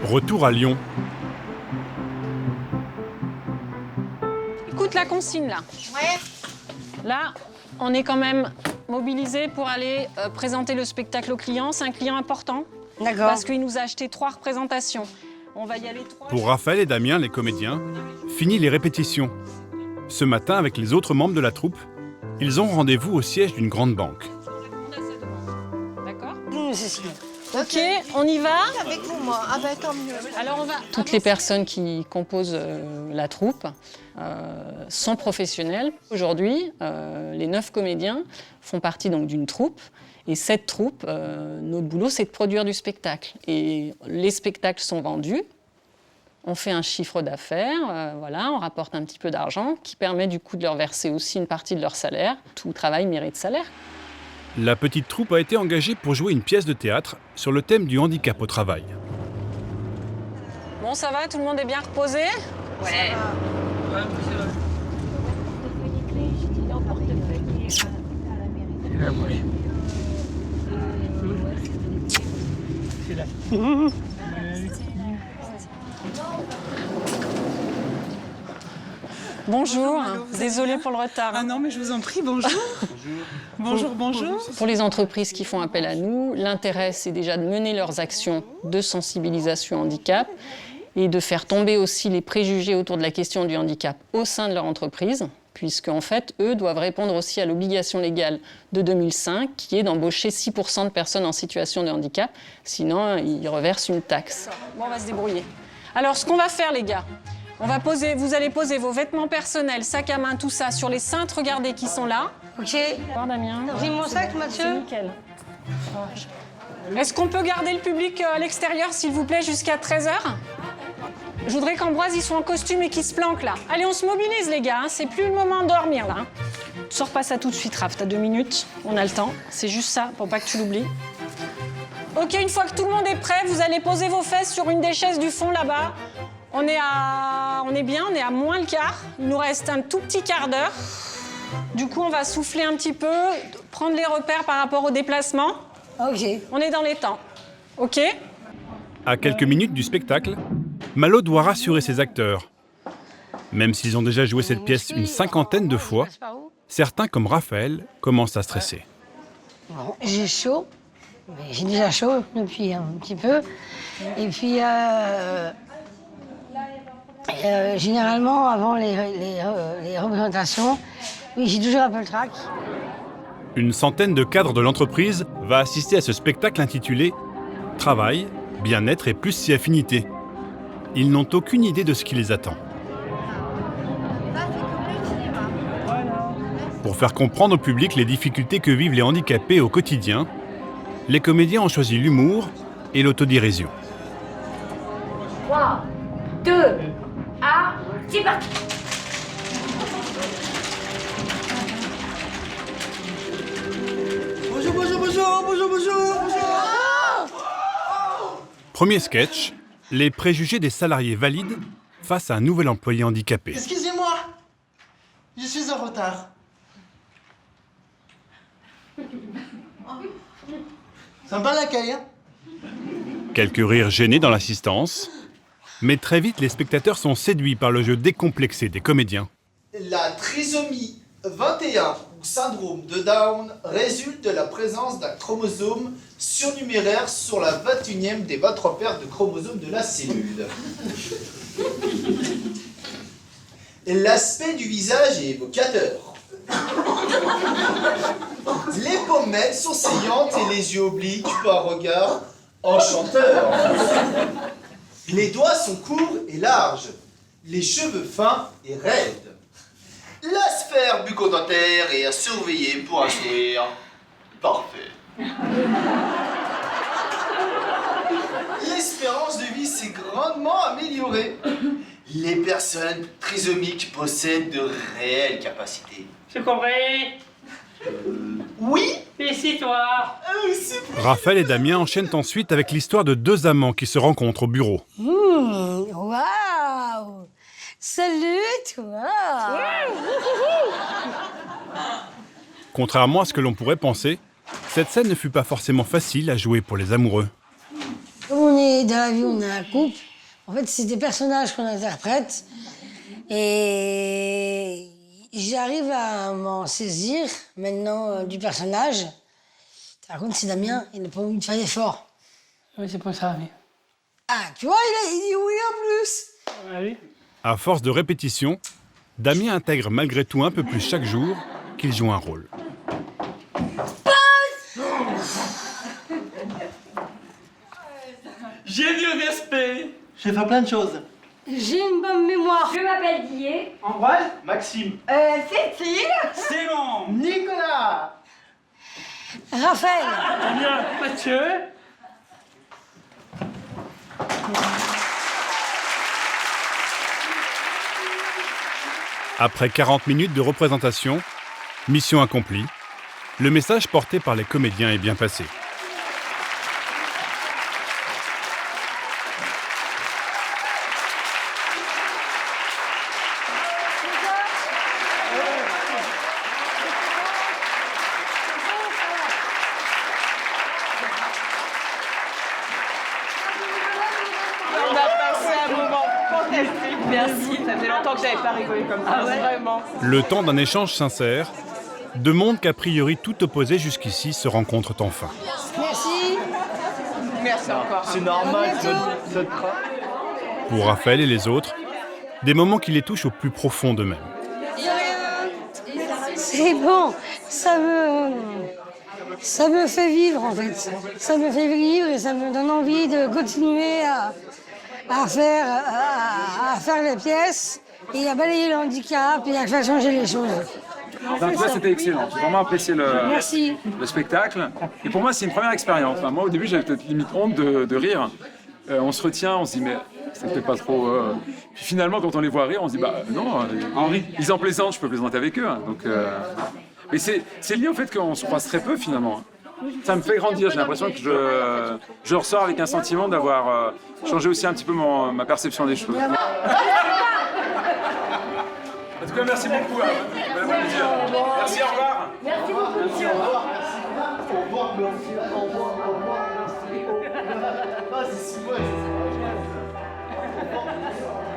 Retour à Lyon. Écoute la consigne là. Ouais. Là, on est quand même mobilisés pour aller présenter le spectacle au client. C'est un client important D'accord. parce qu'il nous a acheté 3 représentations. On va y aller 3. Pour Raphaël et Damien, les comédiens, fini les répétitions. Ce matin, avec les autres membres de la troupe, ils ont rendez-vous au siège d'une grande banque. D'accord ? Cécile. Ok, on y va ? Avec vous, moi. Ah bah tant mieux. Alors on va. Toutes les personnes qui composent la troupe sont professionnelles. Aujourd'hui, les 9 comédiens font partie donc d'une troupe. Et cette troupe, notre boulot, c'est de produire du spectacle. Et les spectacles sont vendus. On fait un chiffre d'affaires, voilà, on rapporte un petit peu d'argent qui permet du coup de leur verser aussi une partie de leur salaire. Tout travail mérite salaire. La petite troupe a été engagée pour jouer une pièce de théâtre sur le thème du handicap au travail. Bon, ça va, tout le monde est bien reposé ? Ouais. Bonjour, désolée pour le retard. Ah non, mais je vous en prie, bonjour. Bonjour. Pour les entreprises qui font appel à nous, l'intérêt, c'est déjà de mener leurs actions de sensibilisation au handicap et de faire tomber aussi les préjugés autour de la question du handicap au sein de leur entreprise, puisqu'en fait, eux doivent répondre aussi à l'obligation légale de 2005, qui est d'embaucher 6% de personnes en situation de handicap, sinon ils reversent une taxe. Bon, on va se débrouiller. Alors, ce qu'on va faire, les gars, vous allez poser vos vêtements personnels, sac à main, tout ça, sur les cintres, regardez, qui sont là. Ok. Voir, Damien. T'as pris mon sac, Mathieu ? C'est nickel. Est-ce qu'on peut garder le public à l'extérieur, s'il vous plaît, jusqu'à 13h ? Je voudrais qu'Ambroise, il soit en costume et qu'il se planque, là. Allez, on se mobilise, les gars, hein. C'est plus le moment de dormir, là. Tu sors pas ça tout de suite, Raph, t'as 2 minutes, on a le temps. C'est juste ça, pour pas que tu l'oublies. Ok, une fois que tout le monde est prêt, vous allez poser vos fesses sur une des chaises du fond, là-bas. On est bien, on est à moins le quart. Il nous reste un tout petit quart d'heure. Du coup, on va souffler un petit peu, prendre les repères par rapport au déplacement. Ok. On est dans les temps. Ok ? À quelques minutes du spectacle, Malo doit rassurer ses acteurs. Même s'ils ont déjà joué cette pièce une 50aine de fois, certains, comme Raphaël, commencent à stresser. Bon, j'ai chaud. Mais j'ai déjà chaud depuis un petit peu. Et puis, généralement, avant les représentations, oui, j'ai toujours un peu le trac. Une centaine de cadres de l'entreprise va assister à ce spectacle intitulé « Travail, bien-être et plus si affinité ». Ils n'ont aucune idée de ce qui les attend. Pour faire comprendre au public les difficultés que vivent les handicapés au quotidien, les comédiens ont choisi l'humour et l'autodérision. 3, 2, 1, c'est parti. Bonjour. Premier sketch, les préjugés des salariés valides face à un nouvel employé handicapé. Excusez-moi, je suis en retard. Sympa l'accueil, hein? Quelques rires gênés dans l'assistance, mais très vite les spectateurs sont séduits par le jeu décomplexé des comédiens. La trisomie 21 ou syndrome de Down résulte de la présence d'un chromosome surnuméraire sur la 21e des 23 paires de chromosomes de la cellule. L'aspect du visage est évocateur. Les pommettes sont saillantes et les yeux obliques par regard enchanteur. Les doigts sont courts et larges, les cheveux fins et raides. La sphère bucco-dentaire est à surveiller pour un sourire parfait. L'espérance de vie s'est grandement améliorée. Les personnes trisomiques possèdent de réelles capacités. J'ai compris. Oui, Ici, toi. Raphaël et Damien enchaînent ensuite avec l'histoire de 2 amants qui se rencontrent au bureau. Waouh! Salut, toi! Contrairement à ce que l'on pourrait penser, cette scène ne fut pas forcément facile à jouer pour les amoureux. Comme on jamais dans la vie on est un couple. En fait, c'est des personnages qu'on interprète. Et j'arrive à m'en saisir maintenant du personnage. Par contre, c'est Damien, il n'a pas envie de faire d'efforts. Oui, c'est pour ça, oui. Ah, tu vois, il dit oui en plus. Ah oui. À force de répétition, Damien intègre malgré tout un peu plus chaque jour qu'il joue un rôle. J'ai du respect. Je vais faire plein de choses. J'ai une bonne mémoire. Je m'appelle Guillet. Ambroise. Maxime. Cécile. Clément. Nicolas. Raphaël. Damien. Mathieu. Après 40 minutes de représentation, mission accomplie, le message porté par les comédiens est bien passé. On a passé un moment fantastique. Merci. Ça faisait longtemps que j'avais pas rigolé comme ça. Vraiment. Le temps d'un échange sincère, deux mondes qu'a priori tout opposés jusqu'ici se rencontrent enfin. Merci. Merci encore. C'est normal, ça te craint. Pour Raphaël et les autres, des moments qui les touchent au plus profond d'eux-mêmes. C'est bon, ça me fait vivre en fait. Ça me fait vivre et ça me donne envie de continuer à faire les pièces et à balayer le handicap et à faire changer les choses. Donc là, c'était excellent. J'ai vraiment apprécié Merci. le spectacle. Et pour moi, c'est une première expérience. Enfin, moi, au début, j'avais peut-être limite honte de rire. On se retient, on se dit, mais c'est peut-être pas trop... Puis finalement, quand on les voit rire, on se dit, bah non, ils en plaisantent, je peux plaisanter avec eux. Hein. Donc, mais c'est lié au fait qu'on se croise très peu, finalement. Ça me fait grandir. J'ai l'impression que je ressors avec un sentiment d'avoir changé aussi un petit peu ma perception des choses. En tout cas, merci beaucoup. Hein. Merci, au revoir. Merci beaucoup, monsieur. Au revoir, merci. Au revoir, au revoir. Ah, c'est si beau, c'est ça.